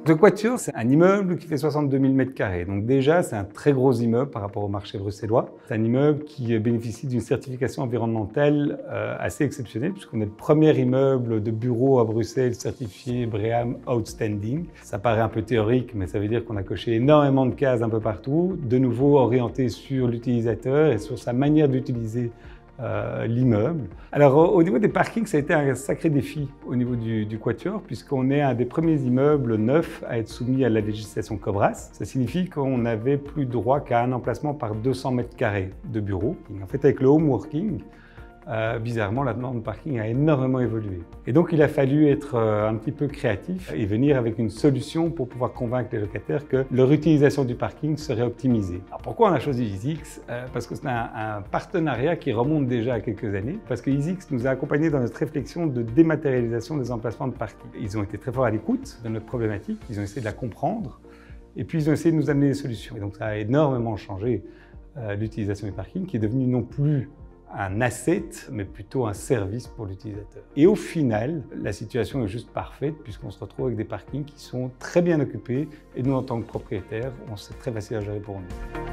The Quatuor, c'est un immeuble qui fait 62 000 m². Donc déjà, c'est un très gros immeuble par rapport au marché bruxellois. C'est un immeuble qui bénéficie d'une certification environnementale assez exceptionnelle, puisqu'on est le premier immeuble de bureau à Bruxelles certifié BREEAM Outstanding. Ça paraît un peu théorique, mais ça veut dire qu'on a coché énormément de cases un peu partout, de nouveau orienté sur l'utilisateur et sur sa manière d'utiliser l'immeuble. Alors au niveau des parkings, ça a été un sacré défi au niveau du Quatuor, puisqu'on est un des premiers immeubles neufs à être soumis à la législation COBRAS. Ça signifie qu'on n'avait plus droit qu'à un emplacement par 200 m² de bureau. En fait, avec le home working, bizarrement, la demande de parking a énormément évolué. Et donc, il a fallu être un petit peu créatif et venir avec une solution pour pouvoir convaincre les locataires que leur utilisation du parking serait optimisée. Alors, pourquoi on a choisi EasyX? Parce que c'est un partenariat qui remonte déjà à quelques années, parce que EasyX nous a accompagnés dans notre réflexion de dématérialisation des emplacements de parking. Ils ont été très forts à l'écoute de notre problématique, ils ont essayé de la comprendre, et puis ils ont essayé de nous amener des solutions. Et donc, ça a énormément changé l'utilisation du parking, qui est devenu non plus un asset, mais plutôt un service pour l'utilisateur. Et au final, la situation est juste parfaite puisqu'on se retrouve avec des parkings qui sont très bien occupés et nous, en tant que propriétaires, c'est très facile à gérer pour nous.